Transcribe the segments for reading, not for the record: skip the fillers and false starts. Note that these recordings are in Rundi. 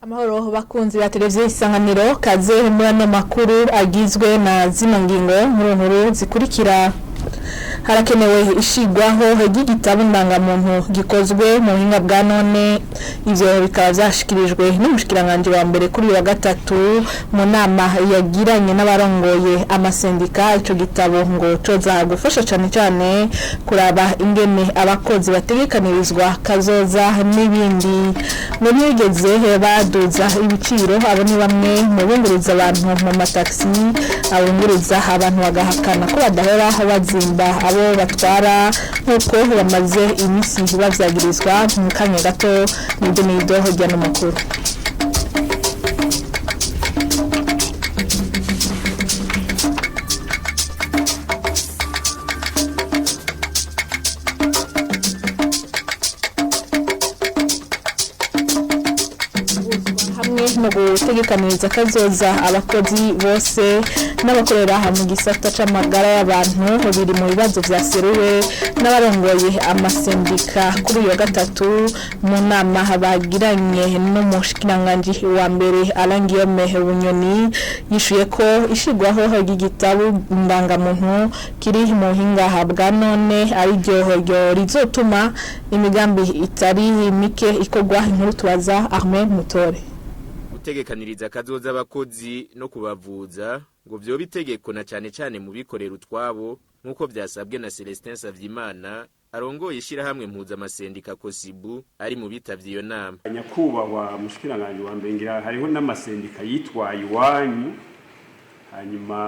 Amahoro bakunzi ba televiziyo Isanganiro, kaze muri ano makuru agizwe na zino ngingo nkuru zikurikira. Harakenewe ishigwaho ry'igitabo ndangamuntu gikozwe mu buhinga bwa none. Ivyo bikaba vyashikirijwe n'umushikiranganje wa mbere kuri wa gatatu mu nama yagiranye n'abarongoye amasendika. Ico gitabo ngo coza gufasha cyane kuraba ingene abakozi bategekanirizwa kazoza n'ibindi. Mu bigeze baduza ibiciro, abo ni bamwe mu bunguruza abantu mu mataxi, abunguruza abantu bagahakana ko badahora bazimba abo batwara nkuko bamaze imisi bavyagirizwa. Mu kanya gato nibyo nidoho rya n'amakuru. No gutegekaniriza kazoza abakozi bose n'abakorera mu gisata c'amagara y'abantu biri mu bibazo vyaseruwe n'abarongoye amasendika kuri uyu wa gatatu mu nama bagiranye n'umushikiranganje wa mbere Alangiyome Bunyoni. Yishuye ko ishigwaho ry'igitabo ndangamuntu kiri mu buhinga bwa none ari ryo rizotuma imigambi itari mike ikorwa. Inkuru tubaza Ahmed Mutore. Gutegekaniriza kazoza abakozi no kubavuza ngo vyo bitegeko na cyane mu bikorera utwabo nkuko vyasabwe na Celestin Savyimana arongoye ishirahamwe mpuzamasendika Kosibu ari mu bitavye iyo nama. Nyakubahwa mushikiranganje wa mbere ngira hariho n'amasendika yitwaye iwanyu, hanyuma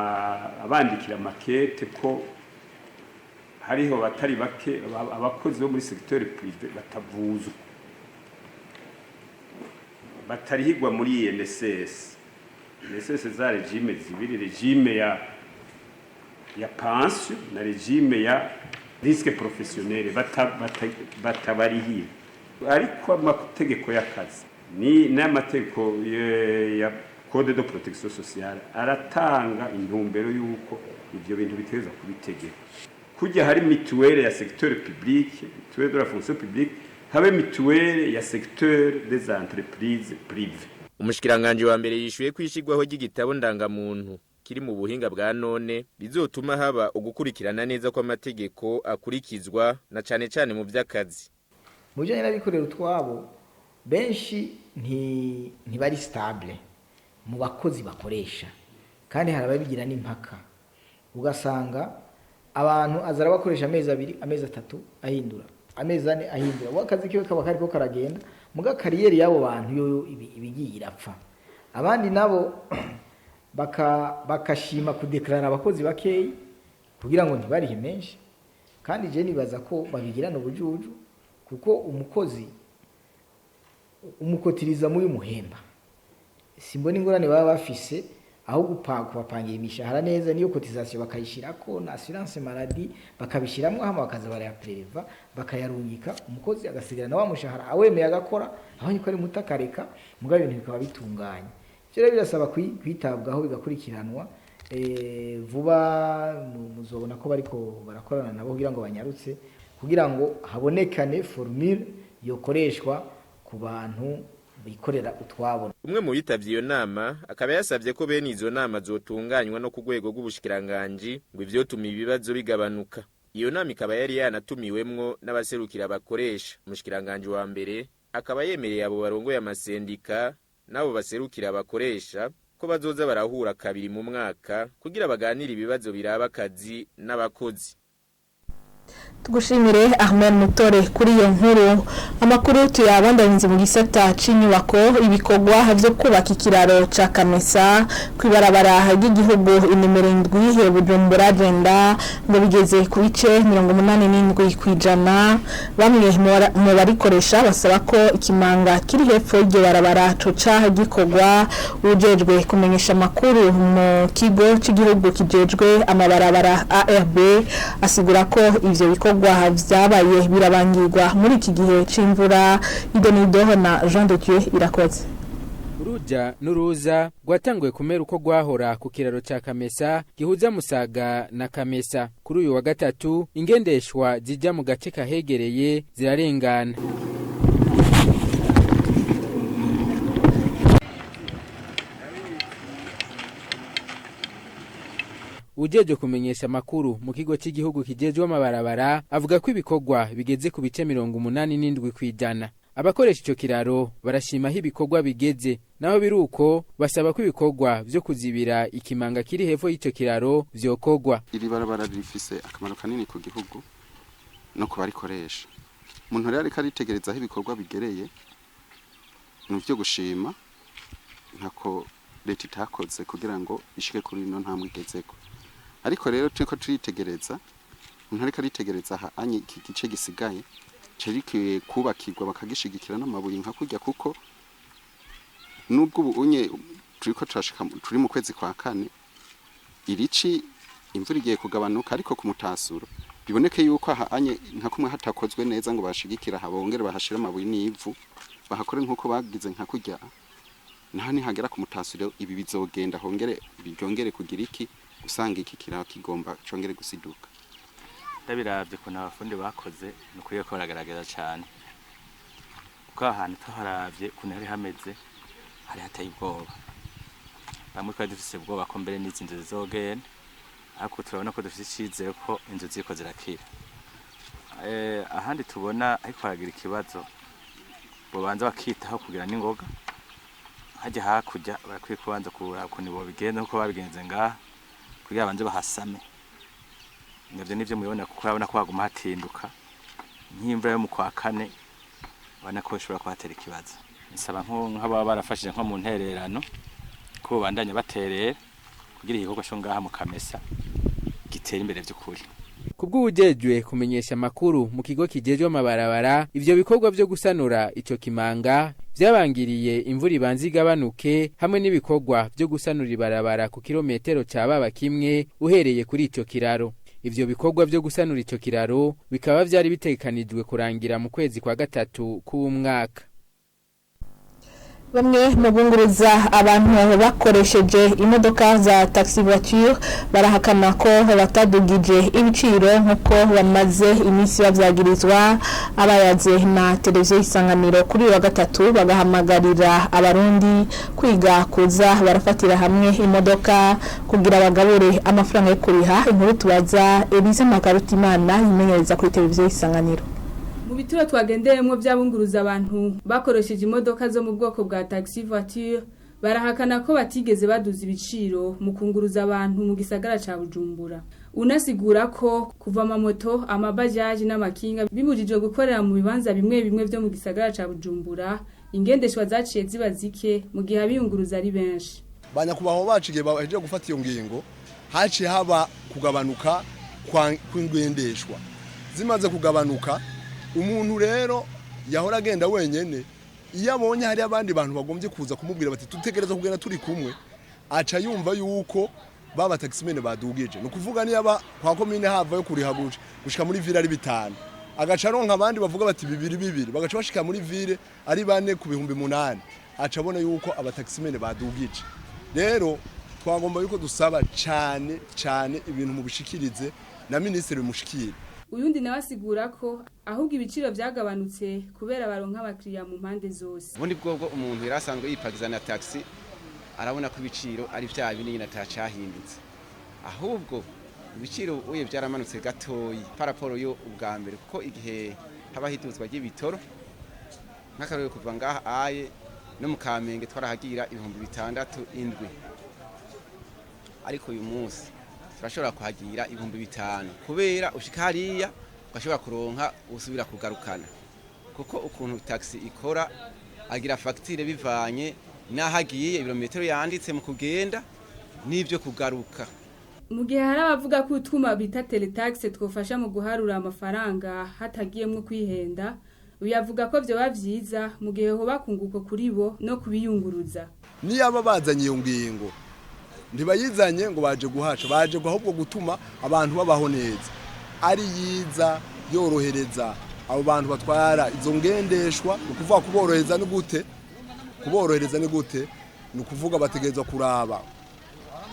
abandikira makete ko hariho batari bake abakozi bo muri secteur privé batavuzwa, batarihigwa muri INSS za regime zibiri, regime ya pension na regime ya risque professionnel batabarihira. Ariko amategeko y'akazi ni n'amategeko ya code de protection sociale aratanga intumbero yuko ivyo bintu biteza kubitegeka. Kujya hari mutuelle ya secteur public, mutuelle de la fonction publique, habe mutuelle ya secteur des entreprises privées. Umushikiranganje wa mbere yishuye kwishigwaho ry'igitabo ndangamuntu kiri mu buhinga bwa none bizotuma haba ugukurikirana neza kwa amategeko akurikizwa na cyane mu vy'akazi. Mu bijanye n'abikorera utwabo benshi ntibari stable mu bakozi bakoresha, kandi harababigira n'impaka. Ugasanga abantu azara bakoresha amezi 2 amezi 3 ahindura, amezi 4 ahindura, wakazi kiwe kaba kariko karagenda muga kariyeri yabo bantu yo ibigiye irapfa. Abandi nabo bakashima kudeklarana abakozi bakeyi kugira ngo ntibarihe menshi, kandi je nibaza ko babigirana ubujuju kuko umukozi umukotiriza muri muhemba. Simbona ingorane baba bafise aho kubapangira imishahara neza, niyo cotisation bakayishirako na assurance maladie bakabishiramwe hama bakaza barayapreva bakayarungika, umukozi agasigara na wa mushahara awemeye agakora aho niko ari mutakareka mugabe ibintu bikaba bitunganye. Cyo birasaba kwitabwaho bigakurikiranwa vuba. Muzobona ko bariko barakorana nabo kugira ngo banyarutse, kugira ngo habonekane formule yokoreshwa ku bantu bikorera utwabo. Umwe mu bitavye iyo nama akaba yasavye ko bene izo nama zotunganywa no ku rwego rw'ubushikiranganje ngo ivyo tuma ibibazo bigabanuka. Iyo nama ikaba yari yanatumiwemwo n'abaserukira abakoresha. Umushikiranganje wa mbere akaba yemereye abo barongoye amasendika nabo baserukira abakoresha ko bazoza barahura kabiri mu mwaka kugira baganire ibibazo biraba akazi n'abakozi. Tugushimire Ahmed Mutore kuri iyo nkuru. Amakuru tuyabandanyiriza mu gisata c'inyubako. Ibikorwa byo kubaka ikiraro ca Kamesa kwibarabara ry'igihugu inimero 7 Bujumbura agenda ngo bigeze ku bice 87%. Bamwe mu barikoresha basaba ko ikimanga kiri hepfo y'iryo barabara coca gikorwa. Ujejwe kumenyesha amakuru mu kigo c'igihugu kijejwe amabarabara ARB asigura ko ivyo bikorwa vyabaye birabangirwa muri iki gihe c'imvura. Idonidoho na Jean de Dieu irakoze. Uruja n'uruza rwatanguye kumera uko rwahora ku kiraro ca Kamesa gihuza Musaga na Kamesa. Kuri uyu wa gatatu ingendeshwa zija mu gace kahegereye zirarengana. ujeje kumenyesha amakuru mu kigo cy'igihugu kijejwe amabarabara avuga ko ibikorwa bigeze ku bice 87 kwijana. Abakoresha ico kiraro barashima aho ibikorwa bigeze, naho biruko basaba ko ibikorwa vyo kuzibira ikimanga kiri hepfo y'ico kiraro vyokogwa. Iri barabara rifise akamaro kanini ku gihugu no kubarikoresha. Umuntu rero ariko aritegereza aho ibikorwa bigereye mu byo gushima ntako leta itakoze kugira ngo ishike kuri ino ntambwe igezeko. Ariko rero turiko turitegereza umuntu ariko aritegereza aha anye iki gice gisigaye cerikiye kubakirwa bakagishigikira n'amabuye nka kurya, kuko nubwo ubunye turiko turashika turi mu kwezi kwa kane irici imvura igiye kugabanuka, ariko ku mutasuro biboneke yuko aha anye nka kumwe hatakozwe neza ngo bashigikira habongere bahashira amabuye n'ivu bahakore nkuko bagize nka kurya, naho nihagera ku mutasuro ibi bizogenda hongere byongere kugira iki usanga iki kiraro kigomba congere gusiduka. Ndabiravye ko n'abafundi bakoze nukuye ko baragaragaza cyane kuko ahantu tuharavye kuntu hari hameze hari hateye ubwoba, bamwe twari dufise ubwoba ko mbere n'izi nzu zizogenda, ariko turabona ko dufise icizere ko inzu ziko zirakira. Ahandi tubona ariko haragira ikibazo bobanza bakitaho kugira n'ingoga hajya hakurya barakwiye kubanza kuraba ukuntu bo bigenda nkuko babigenze ngaha kugira abanze bahasame. Navyo nivyo mubona kuko urabona ko haguma hatinduka nk'imvura yo mu kwa kane, ubona ko ishobora kuhatera ikibazo. Nsaba nk'ababa barafashije nko mu ntererano ko bandanya baterera kugira igikorwa cyo ngaha mu Kamesa gitera imbere by'ukuri. Kubw'ubujejwe kumenyesha amakuru mu kigo kijejwe amabarabara, ivyo bikorwa vyo gusanura ico kimanga vyabangiriye imvura ibanza igabanuke, hamwe n'ibikorwa vyo gusanura ibarabara ku kilometero ca baba kimwe uhereye kuri ico kiraro. Ivyo bikorwa vyo gusanura ico kiraro bikaba vyari bitegekanijwe kurangira mu kwezi kwa gatatu k'umwaka. Bamwe mu bunguruza abantu bakoresheje imodoka za taxi voiture barahakana ko batadugije ibiciro nkuko bamaze iminsi bavyagirizwa. Abayaze na televiziyo Isanganiro kuri wa gatatu bagahamagarira abarundi kwiga kuza barafatira hamwe imodoka kugira bagabure amafaranga yo kuriha. Inkuru tubaza Elise Makarutimana imenyereza kuri televiziyo Isanganiro. Mu bituro twagendeyemo byabunguruza abantu bakoresheje imodoka zo mu bwoko bwa taxi voiture barahakana ko batigeze baduza ibiciro mu kunguruza abantu mu gisagara ca Bujumbura. Unasigura ko kuva amamoto, amabajaji n'amakinga bimujije gukorera mu bibanza bimwe bimwe byo mu gisagara ca Bujumbura, ingendeshwa zaciye ziba zike mu gihe abiyunguruza ari benshi. Banyakubaho baciye baheje gufata iyo ngingo, haciye haba kugabanuka kw'ingendeshwa. Zimaze kugabanuka, umuntu rero yahora agenda wenyene, iyo abonye hari abandi bantu bagombye kuza kumubwira bati tutegereza kugenda turi kumwe, aca yumva yuko baba taximene badugije. No kuvuga ni aba kwa komine hava yo kuriha gushika muri ville ari 5, agaca ronka abandi bavuga bati 2 bagaca bashika muri ville ari 4 ku 800, aca abona yuko aba taximene badugije. Rero twagomba yuko dusaba cyane ibintu mu bishikirize na ministeri mushikira. Uyundi nawe asigura ko ahubwo ibiciro byagabanutse kubera baronka abakiriya mu mpande zose. Ubundi bwobwo umuntu yarasanzwe yipakiza na taxi arabona ko ibiciro ari vya binini natacahindutse, ahubwo ibiciro uye byaramanutse gatoyi paraporo yo ubwa mbere, kuko igihe haba hituzwa ry'ibitoro nk'akarero kuva ngaha aye no mu Kamenge twarahagira 6,700 indwi, ariko uyu munsi turashobora kuhagira 5,000 kubera ushika hariya ugashobora kuronka usubira kugarukana, kuko ukuntu taxi ikora agira facture bivanye nahagiye ibirometero yanditse mu kugenda n'ivyo kugaruka. Mu gihe hari abavuga ko utuma bita teletaxe twofasha mu guharura amafaranga hatagiyemwe kwihenda, uyavuga ko byo bavyiza mu gihe ho bakunguko kuri bo no kubiyunguruza. Ni aba bazanye iyo ngingo ntibayizanye ngo baje guhaca, baje ahubwo gutuma abantu babaho neza, ari yiza yorohereza abo bantu batwara izo ngendeshwa. Ukuvuga kuborohereza ni gute? Kuborohereza ni gute? Ni ukuvuga bategerezwa kuraba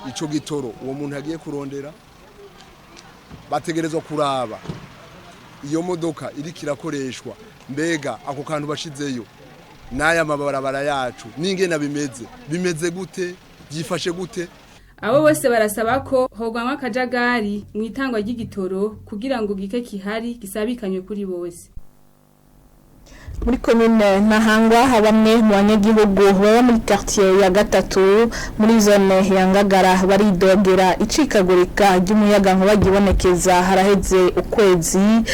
ico gitoro uwo muntu yagiye kurondera, bategerezwa kuraba iyo modoka iri kirakoreshwa mbega ako kantu bashizeyo n'aya mabarabara yacu n'ingena bimeze gute, byifashe gute. abo bose barasaba ko hogwamwa akajagari mu itangwa ry'igitoro kugira ngo gike kihari gisabikanywe kuri bose. Muri komine Ntahangwa bamwe mu banyagihugu baba muri quartier ya gatatu muri zone ya Ngagara baridogera icikagurika ry'umuyaga nkuba gibonekeza haraheze ukwezi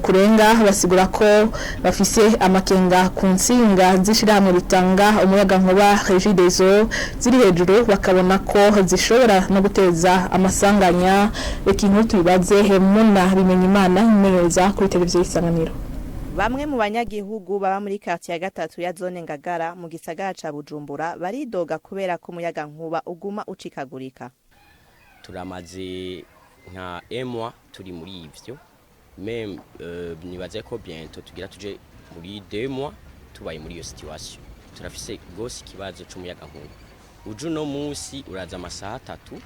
kurenga basigura ko bafise amakenga ku nsinga zishirahamwe ritanga umuyaga nkuba Regideso ziri hejuru bakabona ko zishobora no guteza amasanganya ikintu tubibaze Hemuna bimenya Imana imenyereza kuri televiziyo Isanganiro. Bamwe mu banyagihugu baba muri quartier ya gatatu ya zone Ngagara mu gisagara ca Bujumbura baridoga kubera ko umuyaga nkuba uguma ucikagurika. Turamaze nka emwa turi muri ivyo même nibaze ko bientôt tugira tuje muri 2 mois tubaye muri iyo situation. Turafise gose kibazo c'umuyaga nkuba. Uju no munsi uraza amasaha 3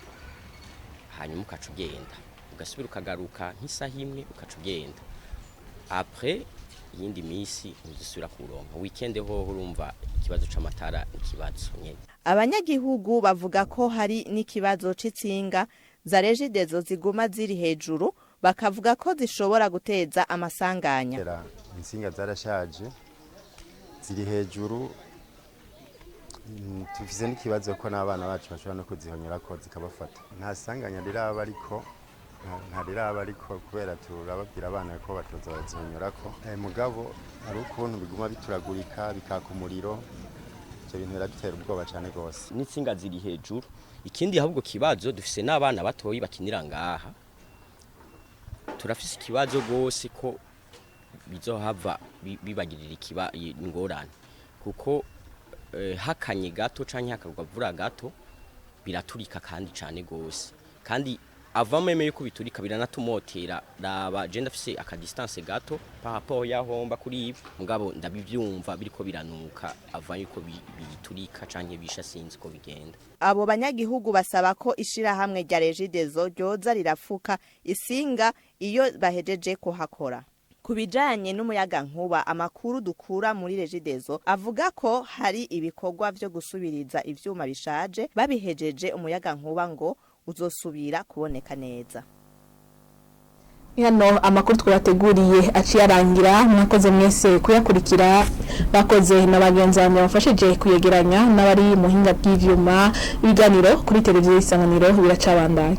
hanyuma ukacugenda. Ugasubira ukagaruka nk'isaha imwe ukacugenda. Après yindi misi uzisura kuronka weekend ho urumva ikibazo c'amatara ikibazo nyene. Abanyagihugu bavuga ko hari n'ikibazo c'itsinga za Regideso ziguma ziri hejuru bakavuga ko zishobora guteza amasanganya. Insinga zarashaje ziri hejuru tufise n'ikibazo ko n'abana bacu bashobora no kuzihonyera ko zikabafata. Nta sanganya riraba ariko kubera turababwira abana ko batoza bazihonyorako mugabo ari ukuntu biguma bituragurika bikaka umuriro ivyo bintu biradutera ubwoba cane gose. N'insinga ziri hejuru ikindi ahubwo kibazo dufise n'abana batoyi bakinira ngaha turafise ikibazo gose ko bizohava bibagirira ingorane kuko hakanye gato canke hakagwa vura gato biraturika kandi cane gose kandi avamo yuko biturika biranatumotera raba je ndafise aka distance gato par rapport yahomba kuri ibi mugabo ndabivyumva biriko biranuka avanye yuko biturika canke bisha sinzi ko bigenda. Abo banyagihugu basaba ko ishira hamwe rya Regideso ryoza rirafuka isinga iyo bahejeje kuhakora. Kubijanye n'umuyaga nkuba amakuru dukura muri Regideso avuga ko hari ibikorwa vyo gusubiriza ivyuma bishaje babihejeje umuyaga nkuba ngo uzosubira kuboneka neza. Hano amakuru twabateguriye aciye arangira mwakoze mwese kuyakurikira bakoze n'abagenzi bafashije kuyegeranya n'abari muhinga bw'ivyuma ibiganiro kuri televiziyo Isanganiro biracabandanya.